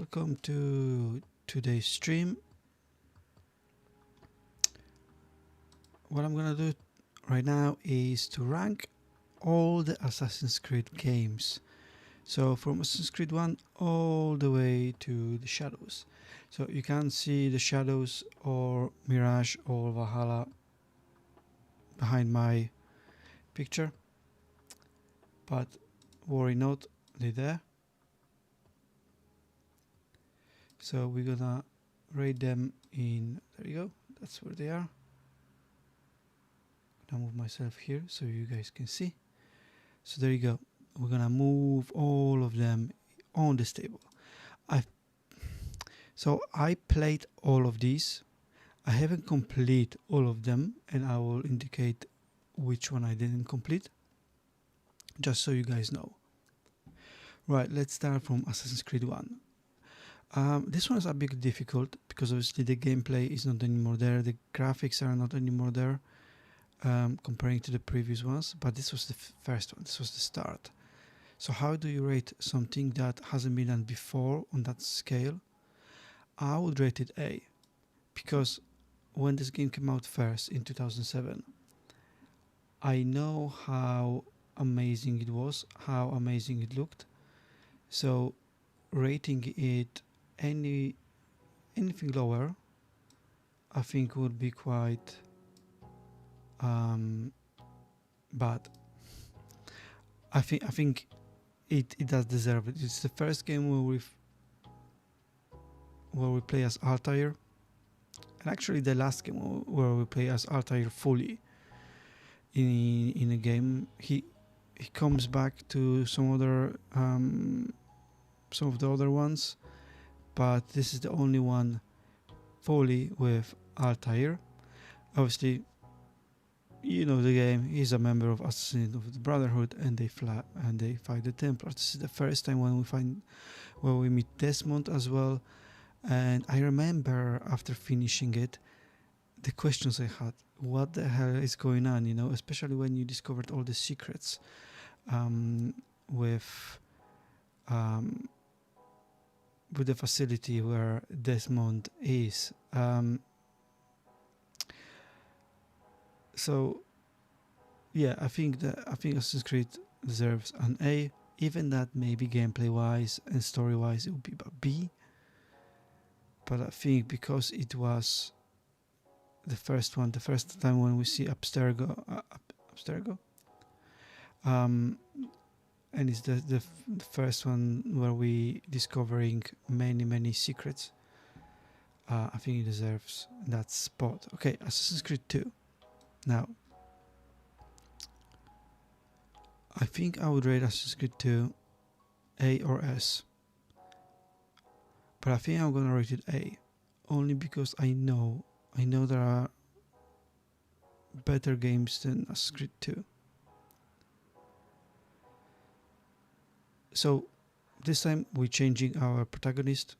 welcome to today's stream. What I'm gonna do right now is to rank all the Assassin's Creed games. So from Assassin's Creed 1 all the way to the Shadows. So you can see the Shadows or Mirage or Valhalla behind my picture, but worry not, they're there. So we're gonna rate them in, there you go, that's where they are. I'll move myself here so you guys can see. So there you go, we're gonna move all of them on this table. I played all of these. I haven't completed all of them, and I will indicate which one I didn't complete, just so you guys know. Right, let's start from Assassin's Creed 1. This one is a bit difficult because obviously the gameplay is not anymore there, the graphics are not anymore there, comparing to the previous ones, but this was the first one, this was the start. So how do you rate something that hasn't been done before on that scale? I would rate it A, because when this game came out first in 2007, I know how amazing it was, how amazing it looked. So rating it anything lower, I think would be quite bad. I think it does deserve it. It's the first game where we play as Altair, and actually the last game where we play as Altair fully in a game. He comes back to some of the other ones, but this is the only one fully with Altair. Obviously, you know the game. He's a member of Assassin of the Brotherhood, and they fight the Templars. This is the first time when we meet Desmond as well. And I remember after finishing it, the questions I had: what the hell is going on? You know, especially when you discovered all the secrets with the facility where Desmond is. So yeah, I think Assassin's Creed deserves an A. Even that maybe gameplay wise and story wise it would be a B. But I think because it was the first time when we see Abstergo, and it's the first one where we discovering many secrets. I think it deserves that spot. Okay, Assassin's Creed 2. Now, I think I would rate Assassin's Creed 2 A or S. But I think I'm gonna rate it A, only because I know there are better games than Assassin's Creed 2. So this time we're changing our protagonist.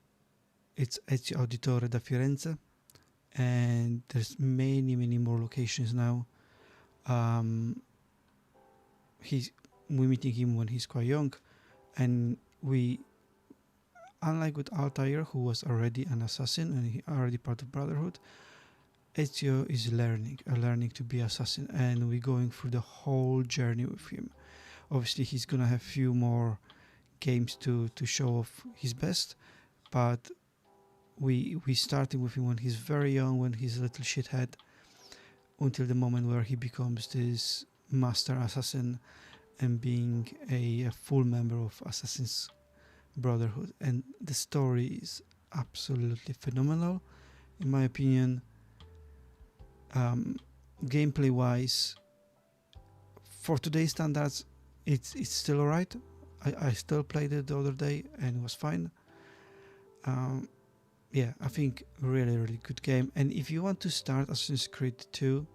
It's Ezio Auditore da Firenze, and there's many more locations now. We're meeting him when he's quite young, and unlike with Altair, who was already an assassin and he already part of Brotherhood, Ezio is learning to be assassin, and we're going through the whole journey with him. Obviously, he's gonna have few more games to show off his best, but we starting with him when he's very young, when he's a little shithead, until the moment where he becomes this master assassin and being a full member of Assassin's Brotherhood. And the story is absolutely phenomenal in my opinion. Gameplay wise, for today's standards, it's still alright. I still played it the other day and it was fine. Yeah, I think really good game. And if you want to start Assassin's Creed 2,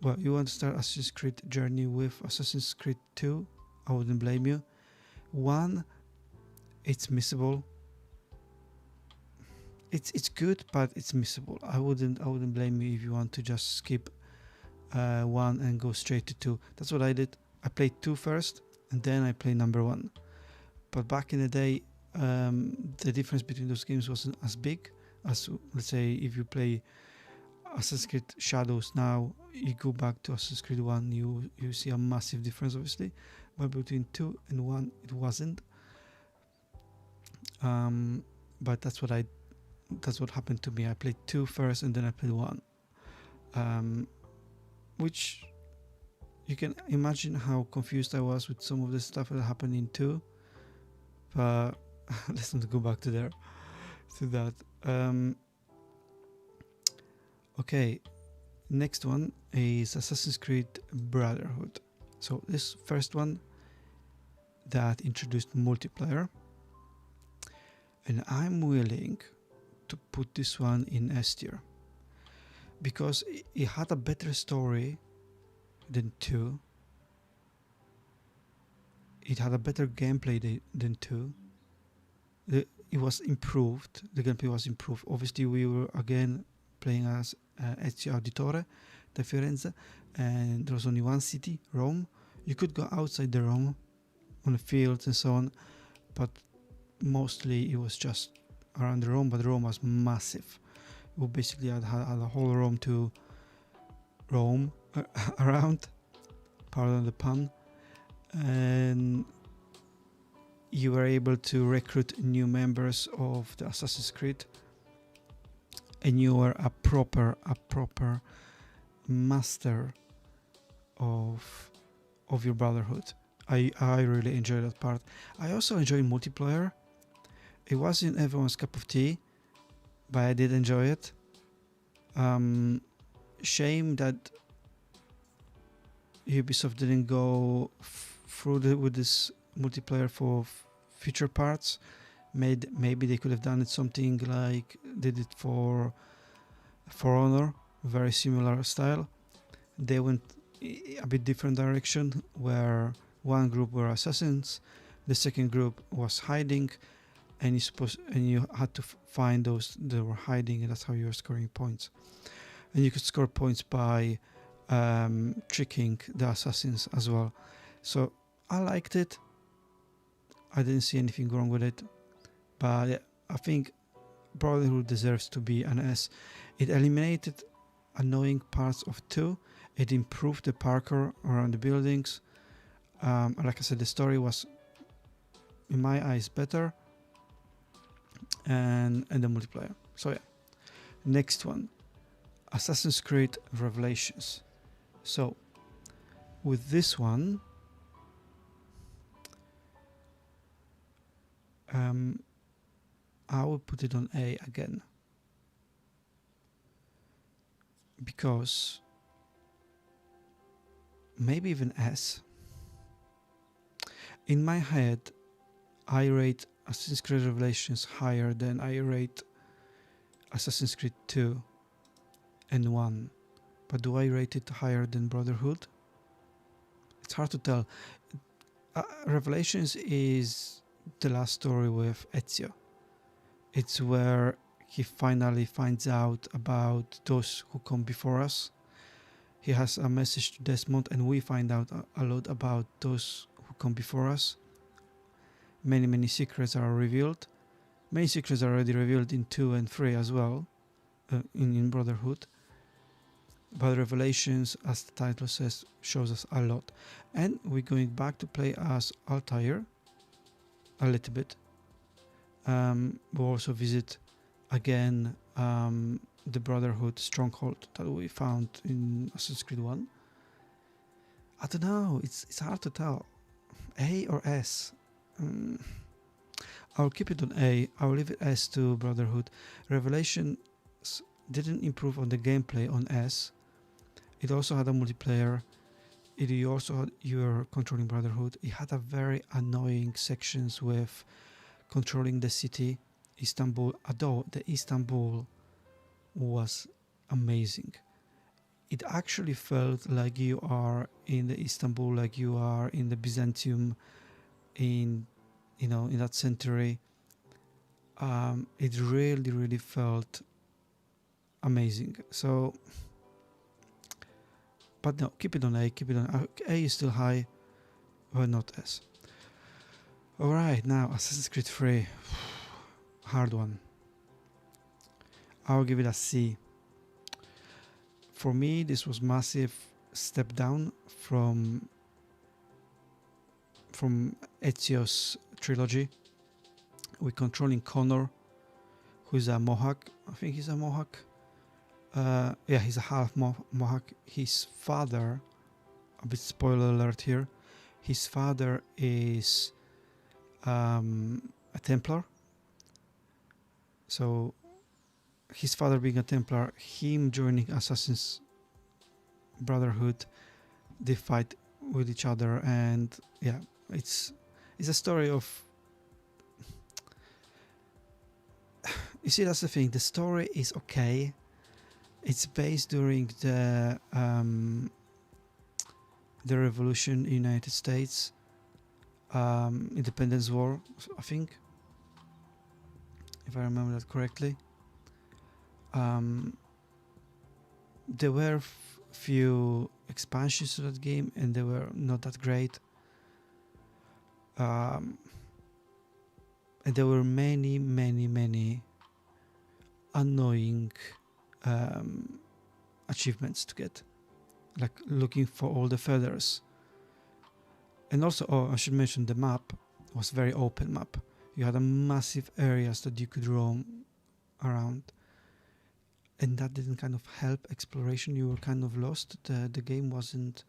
well, you want to start Assassin's Creed journey with Assassin's Creed 2, I wouldn't blame you. 1, it's missable. It's good, but it's missable. I wouldn't blame you if you want to just skip 1 and go straight to 2. That's what I did. I played 2 first, and then I played number 1. But back in the day, the difference between those games wasn't as big as, let's say, if you play Assassin's Creed Shadows now, you go back to Assassin's Creed 1, you see a massive difference, obviously, but between 2 and 1 it wasn't. But that's what happened to me. I played 2 first and then I played 1, which you can imagine how confused I was with some of the stuff that happened in 2, but let's not go back to that. Okay, next one is Assassin's Creed Brotherhood. So this first one that introduced multiplayer, and I'm willing to put this one in S tier because it had a better story than 2. It had a better gameplay than 2. It was improved. The gameplay was improved. Obviously, we were again playing as Ezio Auditore da Firenze, and there was only one city, Rome. You could go outside the Rome on the fields and so on, but mostly it was just around the Rome, but Rome was massive. We basically had a whole Rome to roam around, pardon the pun, and you were able to recruit new members of the Assassin's Creed, and you were a proper master of your Brotherhood. I really enjoyed that part. I also enjoyed multiplayer. It wasn't everyone's cup of tea, but I did enjoy it. Shame that Ubisoft didn't go through with this multiplayer for future parts. Maybe they could have done it something like they did for Honor, very similar style. They went a bit different direction, where one group were assassins, the second group was hiding, and you had to find those that were hiding, and that's how you were scoring points. And you could score points by tricking the assassins as well. So I liked it. I didn't see anything wrong with it, but yeah, I think Brotherhood deserves to be an S. It eliminated annoying parts of 2. It improved the parkour around the buildings. Like I said, the story was, in my eyes, better, and the multiplayer. So yeah, next one, Assassin's Creed Revelations. So with this one, I will put it on A again, because maybe even S. In my head, I rate Assassin's Creed Revelations higher than I rate Assassin's Creed 2 and 1. But do I rate it higher than Brotherhood? It's hard to tell. Revelations is the last story with Ezio. It's where he finally finds out about those who come before us. He has a message to Desmond, and we find out a lot about those who come before us. Many secrets are revealed. Many secrets are already revealed in 2 and 3 as well, in Brotherhood. But Revelations, as the title says, shows us a lot. And we're going back to play as Altair a little bit. We'll also visit again the Brotherhood stronghold that we found in Assassin's Creed 1. I don't know, it's hard to tell. A or S? I'll keep it on A. I'll leave it S to Brotherhood. Revelations didn't improve on the gameplay on S. It also had a multiplayer. You were controlling Brotherhood. It had a very annoying sections with controlling the city, Istanbul, although the Istanbul was amazing. It actually felt like you are in the Istanbul, like you are in the Byzantium, in that century. It really felt amazing. So, but no, keep it on A. A is still high, but not S. Alright, now Assassin's Creed 3. Hard one. I'll give it a C. For me, this was massive step down from Ezio's trilogy. We're controlling Connor, who's a Mohawk. I think he's a Mohawk. Yeah, he's a half Mohawk. His father, a bit spoiler alert here, his father is a Templar. So his father being a Templar, him joining Assassin's Brotherhood, they fight with each other, and yeah, it's a story of. You see, that's the thing. The story is okay. It's based during the revolution in the United States, Independence War, I think, if I remember that correctly. There were few expansions to that game, and they were not that great. And there were many annoying achievements to get, like looking for all the feathers. And also, I should mention, the map was very open map. You had a massive areas that you could roam around, and that didn't kind of help exploration. You were kind of lost. The game wasn't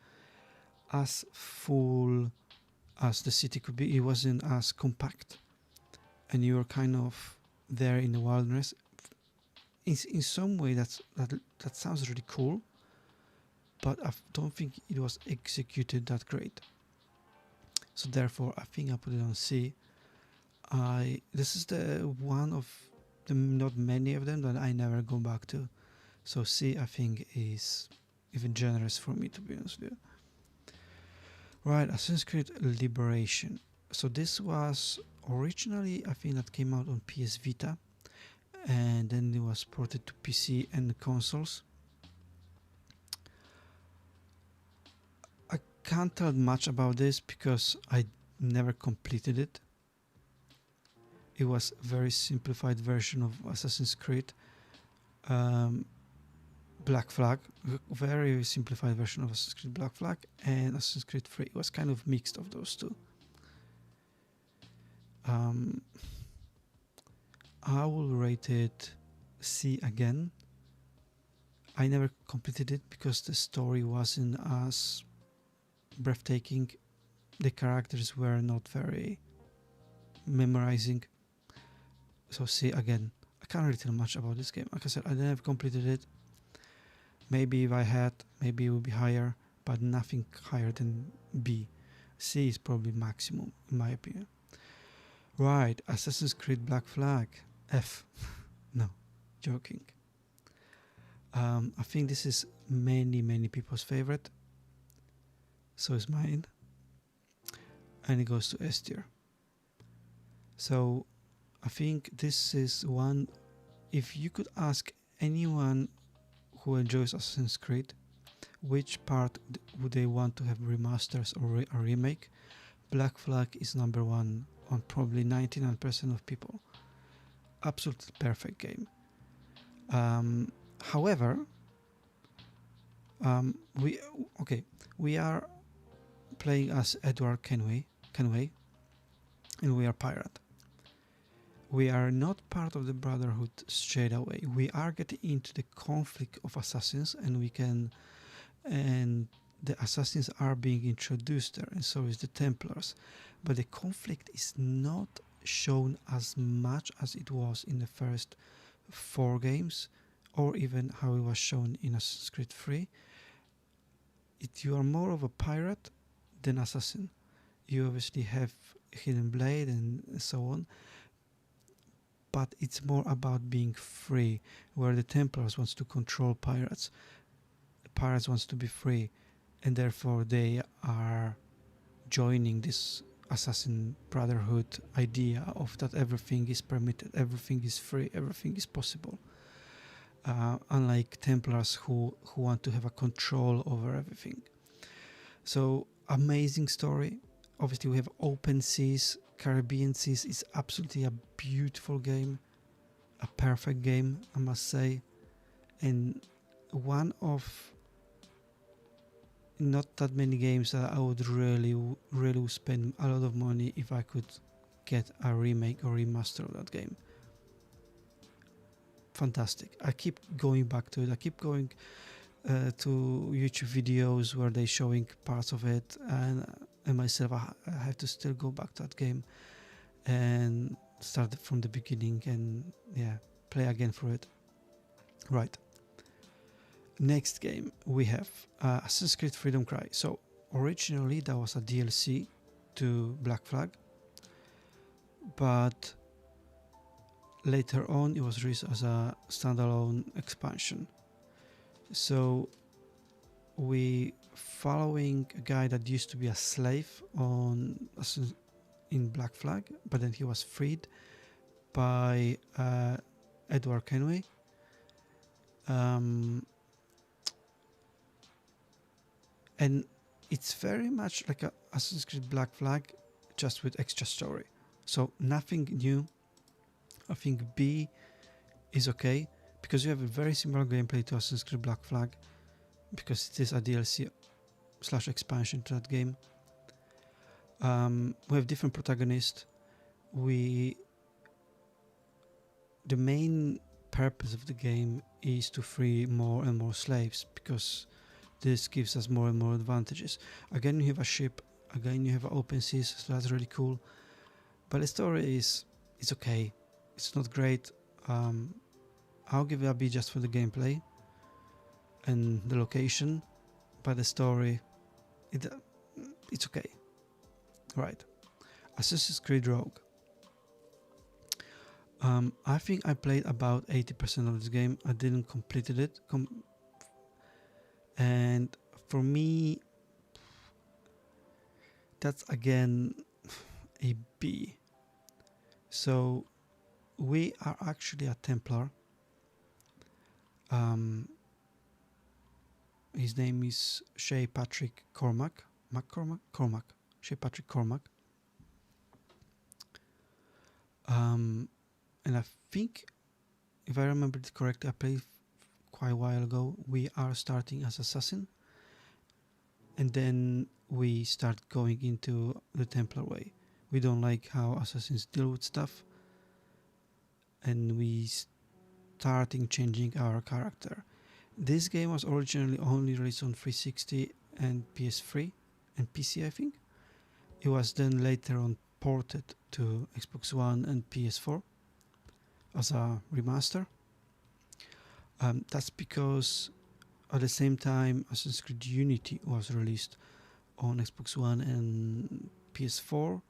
as full as the city could be. It wasn't as compact, and you were kind of there in the wilderness. In some way, that sounds really cool, but I don't think it was executed that great. So therefore, I think I put it on C. This is the one of the not many of them that I never go back to. So C, I think, is even generous for me, to be honest with you. Right, Assassin's Creed Liberation. So this was originally, I think, that came out on PS Vita, and then it was ported to PC and consoles. I can't tell much about this because I never completed it. It was a very simplified version of Assassin's Creed. Black Flag, very simplified version of Assassin's Creed Black Flag, and Assassin's Creed 3 was kind of mixed of those two. I will rate it C again. I never completed it because the story wasn't as breathtaking. The characters were not very memorizing. So C again. I can't really tell much about this game. Like I said, I never completed it. Maybe if I had, maybe it would be higher, but nothing higher than B. C is probably maximum, in my opinion. Right, Assassin's Creed Black Flag. F. No, joking. I think this is many people's favorite. So is mine. And it goes to S tier. So I think this is one. If you could ask anyone who enjoys Assassin's Creed which part would they want to have remasters or a remake, Black Flag is number one on probably 99% of people. Absolutely perfect game. However, we are playing as Edward Kenway, and we are pirate. We are not part of the Brotherhood straight away. We are getting into the conflict of assassins, and the assassins are being introduced there, and so is the Templars. But the conflict is not shown as much as it was in the first 4 games, or even how it was shown in Assassin's Creed 3. You are more of a pirate than assassin. You obviously have Hidden Blade and so on, but it's more about being free, where the Templars wants to control pirates. The pirates wants to be free, and therefore they are joining this assassin brotherhood idea of that everything is permitted, everything is free, everything is possible. Unlike Templars who want to have a control over everything. So amazing story. Obviously we have open seas, Caribbean Seas is absolutely a beautiful game, a perfect game, I must say, and one of not that many games that I would really spend a lot of money if I could get a remake or remaster of that game. Fantastic. I keep going back to it. I keep going to YouTube videos where they're showing parts of it, and myself, I have to still go back to that game and start from the beginning and play again for it. Right. Next game we have Assassin's Creed Freedom Cry. So originally that was a DLC to Black Flag, but later on it was released as a standalone expansion. So we following a guy that used to be a slave in Black Flag, but then he was freed by Edward Kenway. And it's very much like a Assassin's Creed Black Flag, just with extra story. So nothing new. I think B is okay, because you have a very similar gameplay to Assassin's Creed Black Flag, because it is a DLC / expansion to that game. We have different protagonists. The main purpose of the game is to free more and more slaves, because this gives us more and more advantages. Again, you have a ship. Again, you have open seas, so that's really cool. But the story is okay. It's not great. I'll give it a B just for the gameplay and the location, but the story, it's okay. Right. Assassin's Creed Rogue. I think I played about 80% of this game. I didn't complete it. And for me, that's again a B. So we are actually a Templar. His name is Shay Patrick Cormac. Cormac. Shay Patrick Cormac. And I think, if I remember it correctly, I played quite a while ago. We are starting as assassin, and then we start going into the Templar way. We don't like how assassins deal with stuff, and we starting changing our character. This game was originally only released on 360 and PS3 and PC, I think. It was then later on ported to Xbox One and PS4 as a remaster. That's because at the same time Assassin's Creed Unity was released on Xbox One and PS4,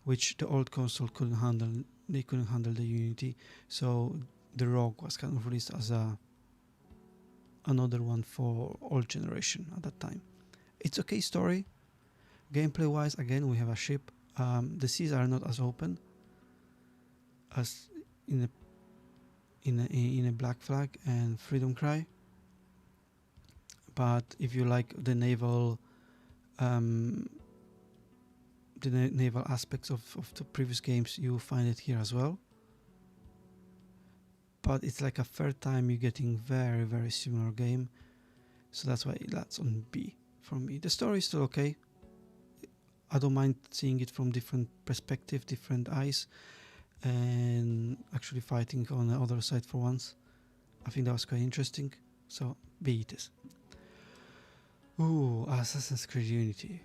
which the old console couldn't handle. They couldn't handle the Unity, so the Rogue was kind of released as another one for old generation at that time. It's okay story. Gameplay wise, again, we have a ship. The seas are not as open as in a Black Flag and Freedom Cry. But if you like the naval naval aspects of the previous games, you will find it here as well. But it's like a third time you're getting very, very similar game, so that's why that's on B for me. The story is still okay. I don't mind seeing it from different perspective, different eyes, and actually fighting on the other side for once. I think that was quite interesting, so B it is. Ooh, Assassin's Creed Unity.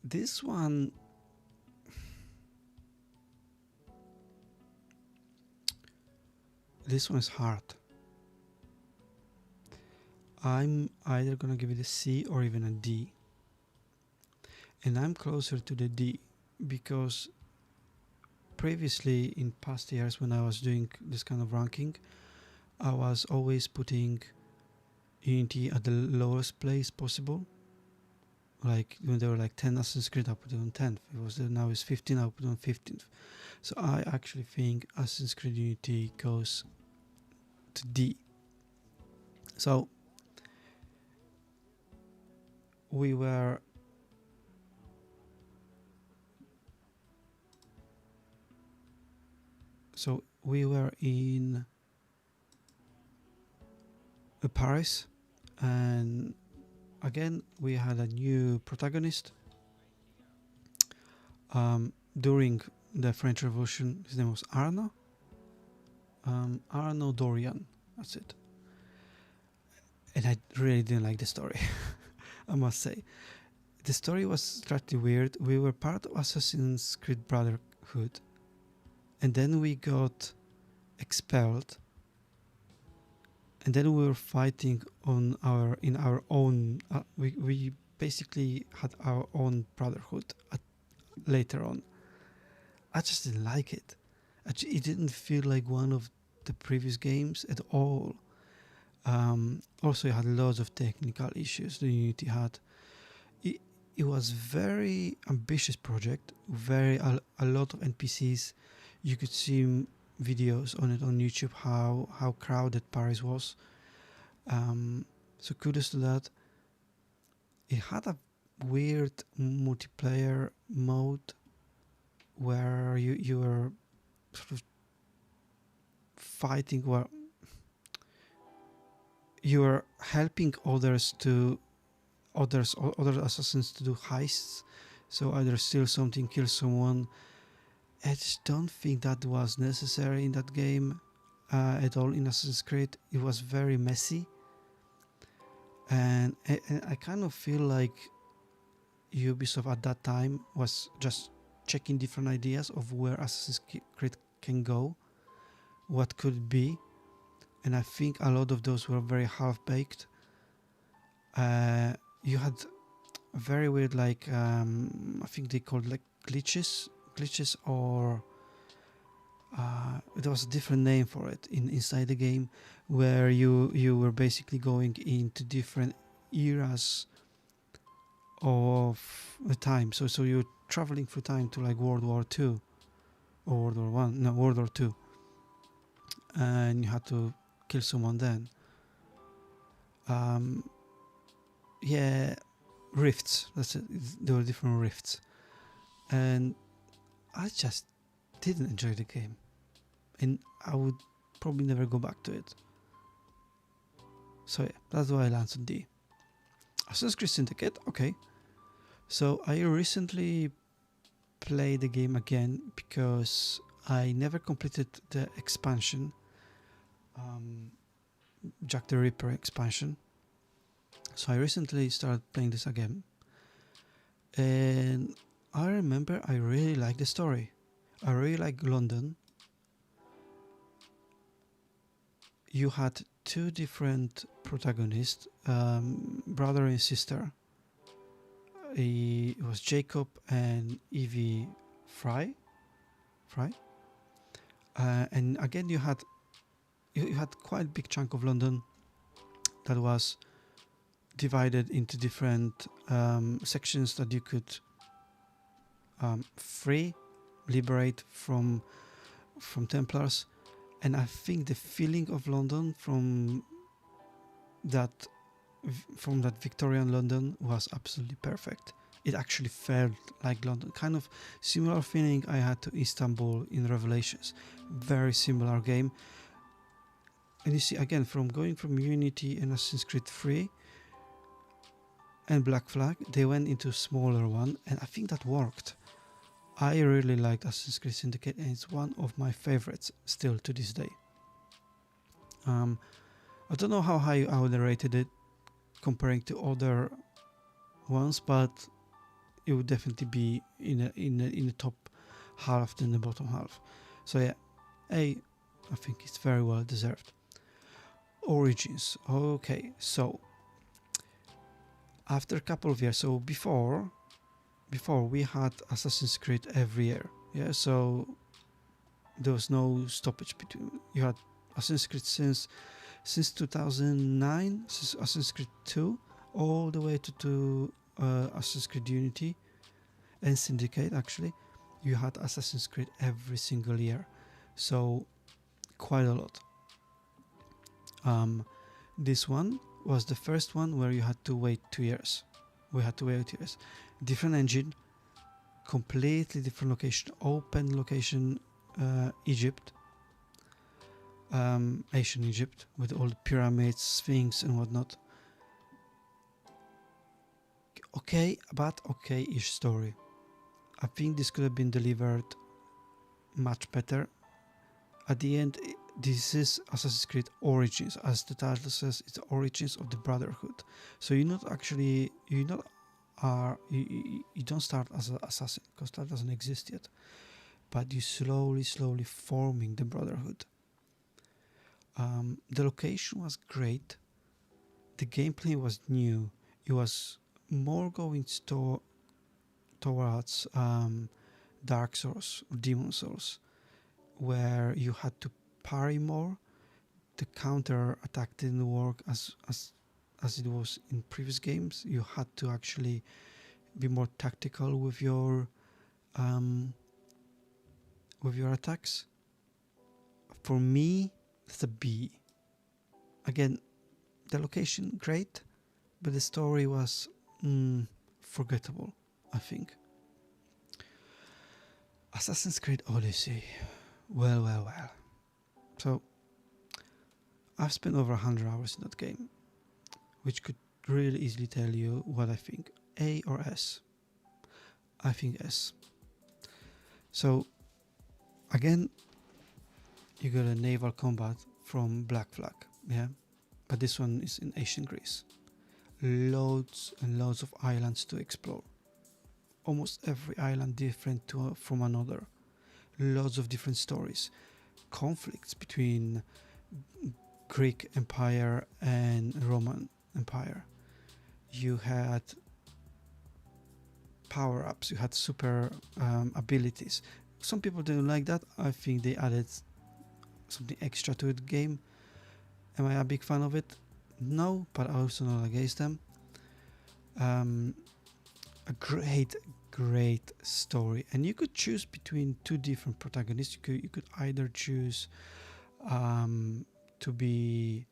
This one, is hard. I'm either gonna give it a C or even a D. And I'm closer to the D because previously in past years when I was doing this kind of ranking, I was always putting Unity at the lowest place possible. Like when there were like 10 Assassin's Creed, I put it on 10th. Now it's 15, I put it on 15th. So I actually think Assassin's Creed Unity goes to D. So we were So we were in Paris, and again we had a new protagonist. During the French Revolution, his name was Arnaud. Arnaud Dorian, that's it. And I really didn't like the story, I must say. The story was slightly weird. We were part of Assassin's Creed Brotherhood, and then we got expelled, and then we were fighting in our own. We basically had our own brotherhood later on. I just didn't like it. It didn't feel like one of the previous games at all. Also, it had lots of technical issues the Unity had. It was very ambitious project, a lot of NPCs. You could see videos on it on YouTube how crowded Paris was. So kudos to that. It had a weird multiplayer mode where you were sort of fighting, where you were helping other assassins to do heists. So either steal something, kill someone. I just don't think that was necessary in that game at all in Assassin's Creed. It was very messy, and I kind of feel like Ubisoft at that time was just checking different ideas of where Assassin's Creed can go, what could be, and I think a lot of those were very half-baked. You had very weird, like I think they called like glitches, or there was a different name for it inside the game, where you were basically going into different eras of the time. So you're traveling through time to like World War II or World War One, no, World War II, and you had to kill someone then. Yeah, rifts. That's it. There were different rifts, and I just didn't enjoy the game, and I would probably never go back to it. So yeah, that's why I landed on D. Assassin's Creed Syndicate, okay. So I recently played the game again because I never completed the expansion, Jack the Ripper expansion. So I recently started playing this again, and I remember I really liked the story. I really like London. You had two different protagonists, brother and sister. It was Jacob and Evie Fry. And again, you had quite a big chunk of London that was divided into different sections that you could free, liberate from Templars. And I think the feeling of London from that Victorian London was absolutely perfect. It actually felt like London, kind of similar feeling I had to Istanbul in Revelations. Very similar game. And you see, again, from going from Unity and Assassin's Creed 3 and Black Flag, they went into a smaller one, and I think that worked. I really liked Assassin's Creed Syndicate, and it's one of my favorites still to this day. I don't know how high I would have rated it comparing to other ones, but it would definitely be in the top half than the bottom half. So yeah, I think it's very well deserved. Origins. Okay, so after a couple of years, so before we had Assassin's Creed every year, yeah, so there was no stoppage between. You had Assassin's Creed since 2009, since Assassin's Creed 2, all the way to Assassin's Creed Unity and Syndicate. Actually, you had Assassin's Creed every single year, so quite a lot. This one was the first one where you had to wait 2 years. We had to wait 2 years. Different engine, completely different location, open location, Egypt. ancient Egypt with all the pyramids, Sphinx, and whatnot. Okay, but okay-ish story. I think this could have been delivered much better. At the end, this is Assassin's Creed Origins, as the title says. It's the origins of the Brotherhood. So you don't start as an assassin, because that doesn't exist yet. But you slowly forming the Brotherhood. The location was great. The gameplay was new. It was more going towards Dark Souls or Demon Souls, where you had to parry more. The counter attack didn't work as it was in previous games. You had to actually be more tactical with your attacks. For me, it's a B. Again, the location great, but the story was forgettable, I think. Assassin's Creed Odyssey. Well. So, I've spent over 100 hours in that game, which could really easily tell you what I think. A or S? I think S. So, again, you got a naval combat from Black Flag, yeah? But this one is in ancient Greece. Loads and loads of islands to explore. Almost every island different from another. Loads of different stories. Conflicts between Greek Empire and Roman Empire. You had power-ups, you had super abilities. Some people didn't like that. I think they added something extra to the game. Am I a big fan of it? No, but I'm also not against them. A great story, and you could choose between two different protagonists. You could either choose to be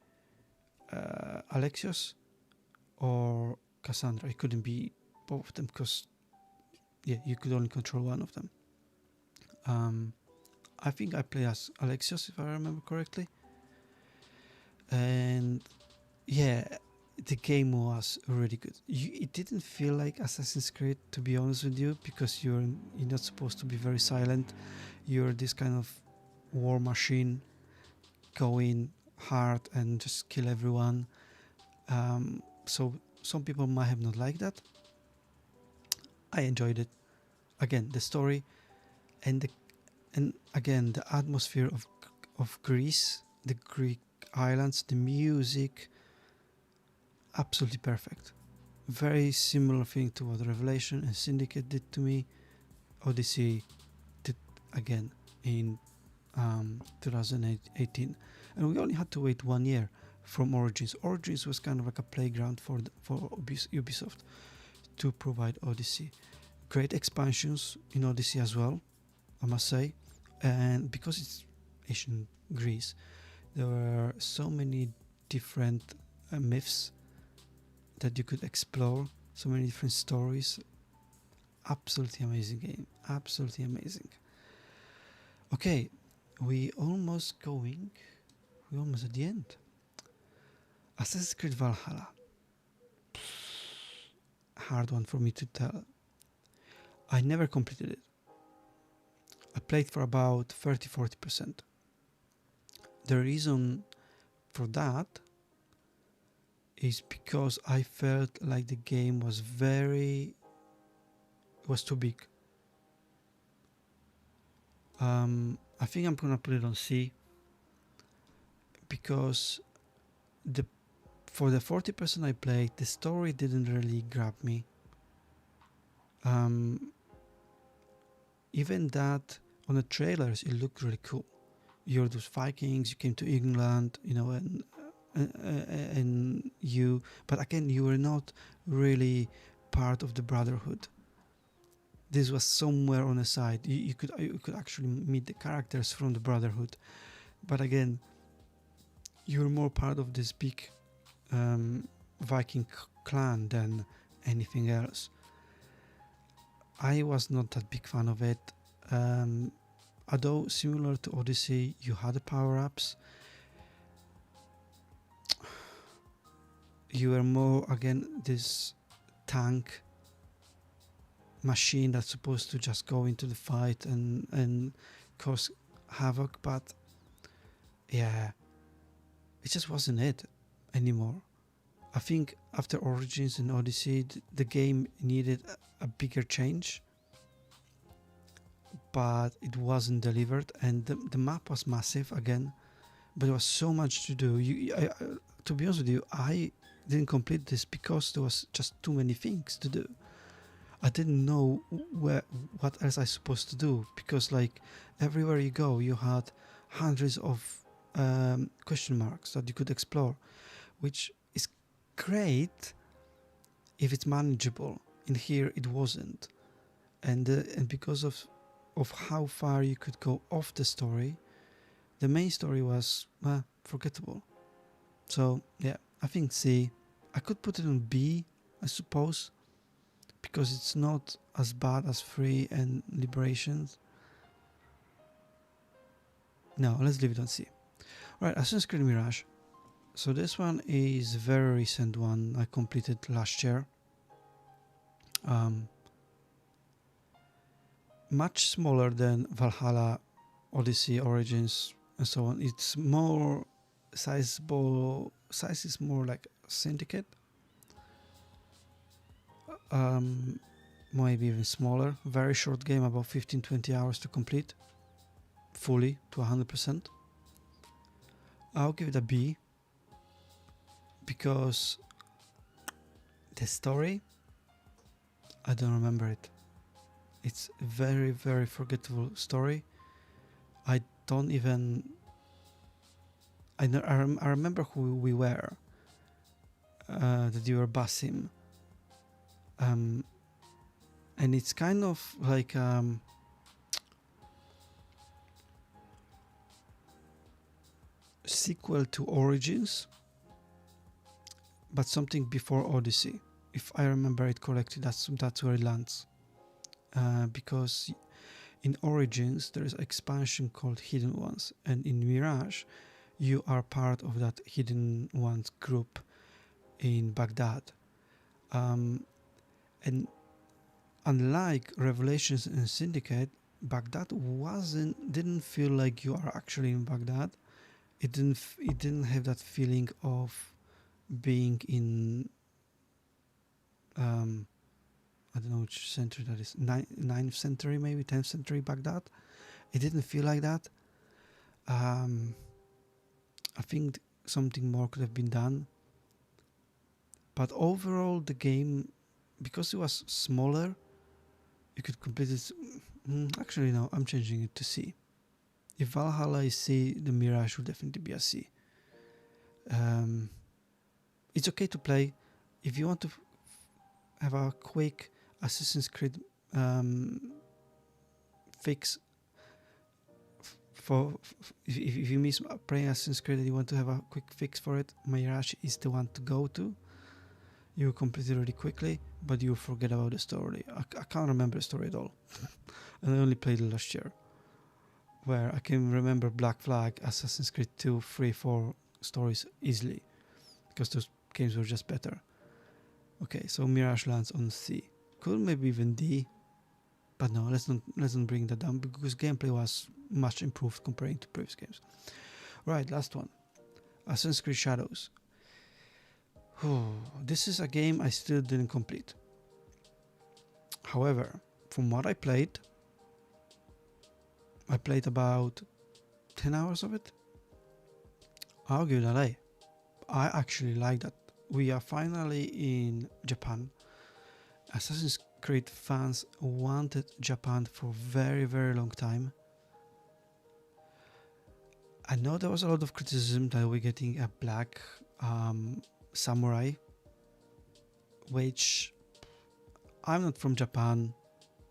Alexios or Cassandra. It couldn't be both of them because you could only control one of them. I think I play as Alexios, if I remember correctly, and the game was really good. It didn't feel like Assassin's Creed, to be honest with you, because you're not supposed to be very silent. You're this kind of war machine going hard and just kill everyone. So some people might have not liked that. I enjoyed it. Again, the story and again the atmosphere of Greece, the Greek islands, the music. Absolutely perfect. Very similar thing to what Revelation and Syndicate did to me. Odyssey did again in 2018, and we only had to wait 1 year from Origins. Origins was kind of like a playground for Ubisoft to provide Odyssey. Great expansions in Odyssey as well, I must say, and because it's ancient Greece, there were so many different myths that you could explore, so many different stories. Absolutely amazing game, absolutely amazing. Okay, we're almost at the end. Assassin's Creed Valhalla, hard one for me to tell. I never completed it. I played for about 30-40%. The reason for that is because I felt like the game was too big. I think I'm gonna put it on C because for the 40% I played, the story didn't really grab me. Even that on the trailers, it looked really cool. You're those Vikings, you came to England, but again, you were not really part of the Brotherhood. This was somewhere on the side. You could actually meet the characters from the Brotherhood, but again, you're more part of this big Viking clan than anything else. I was not that big fan of it. Although similar to Odyssey, you had the power-ups, you were more again this tank machine that's supposed to just go into the fight and cause havoc, but yeah, it just wasn't it anymore. I think after Origins and Odyssey, the game needed a bigger change, but it wasn't delivered, and the map was massive again, but there was so much to do. To be honest with you, I didn't complete this because there was just too many things to do. I didn't know what else I supposed to do, because like everywhere you go, you had hundreds of question marks that you could explore, which is great if it's manageable. In here, it wasn't, and because of how far you could go off the story, the main story was forgettable. So yeah, I think C. I could put it on B, I suppose, because it's not as bad as 3 and Liberations. No, let's leave it on C. Right, Assassin's Creed Mirage. So this one is a very recent one I completed last year. Much smaller than Valhalla, Odyssey, Origins, and so on. It's more sizable. Size is more like Syndicate. Maybe even smaller. Very short game, about 15-20 hours to complete. Fully, to 100%. I'll give it a B. Because the story, I don't remember it. It's a very, very forgettable story. I don't even... I remember who we were. That you were Basim. And it's kind of like... sequel to Origins, but something before Odyssey. If I remember it correctly, that's where it lands. Because in Origins there is an expansion called Hidden Ones, and in Mirage you are part of that Hidden Ones group in Baghdad. And unlike Revelations and Syndicate, Baghdad didn't feel like you are actually in Baghdad. It didn't have that feeling of being in I don't know which century that is, 9th century, maybe 10th century Baghdad. It didn't feel like that. I think something more could have been done. But overall, the game, because it was smaller, you could complete it. Actually, no, I'm changing it to C. If Valhalla is C, the Mirage will definitely be a C. It's okay to play. If you want to have a quick Assassin's Creed fix if you miss playing Assassin's Creed and you want to have a quick fix for it, Mirage is the one to go to. You complete it really quickly, but you forget about the story. I can't remember the story at all. And I only played it last year. Where I can remember Black Flag, Assassin's Creed 2, 3, 4 stories easily. Because those games were just better. Okay, so Mirage lands on C. Could maybe even D. But no, let's not bring that down, because gameplay was much improved comparing to previous games. Right, last one. Assassin's Creed Shadows. This is a game I still didn't complete. However, from what I played about 10 hours of it. I'll give it an A. I actually like that. We are finally in Japan. Assassin's Creed fans wanted Japan for a very, very long time. I know there was a lot of criticism that we're getting a black samurai, which I'm not from Japan,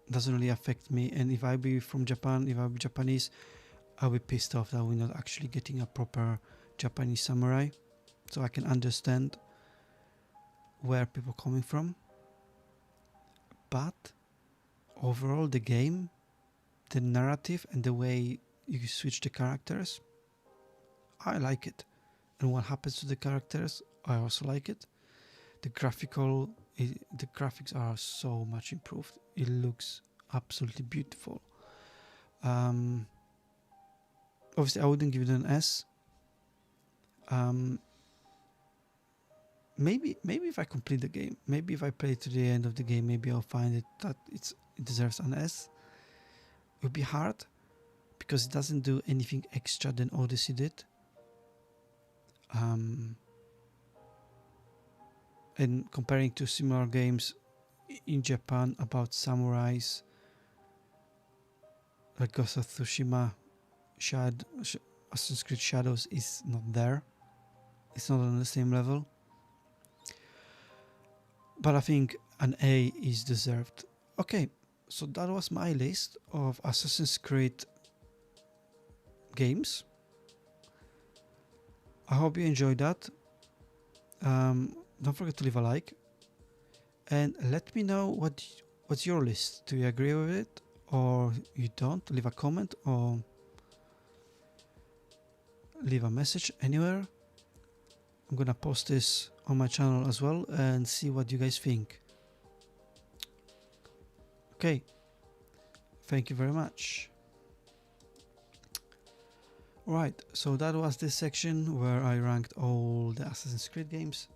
doesn't really affect me, and if I be from Japan, if I be Japanese, I'll be pissed off that we're not actually getting a proper Japanese samurai, so I can understand where people are coming from. But overall, the game, the narrative, and the way you switch the characters, I like it. And what happens to the characters, I also like it. The the graphics are so much improved. It looks absolutely beautiful. Obviously I wouldn't give it an S. Maybe if I complete the game, maybe if I play to the end of the game, maybe I'll find it that it deserves an S. It would be hard because it doesn't do anything extra than Odyssey did. And comparing to similar games in Japan about samurais, like Ghost of Tsushima, Assassin's Creed Shadows is not there. It's not on the same level. But I think an A is deserved. Okay, so that was my list of Assassin's Creed games. I hope you enjoyed that. Don't forget to leave a like. And let me know what's your list. Do you agree with it or you don't? Leave a comment or leave a message anywhere. I'm gonna post this on my channel as well and see what you guys think. Okay, thank you very much. Right, so that was this section where I ranked all the Assassin's Creed games.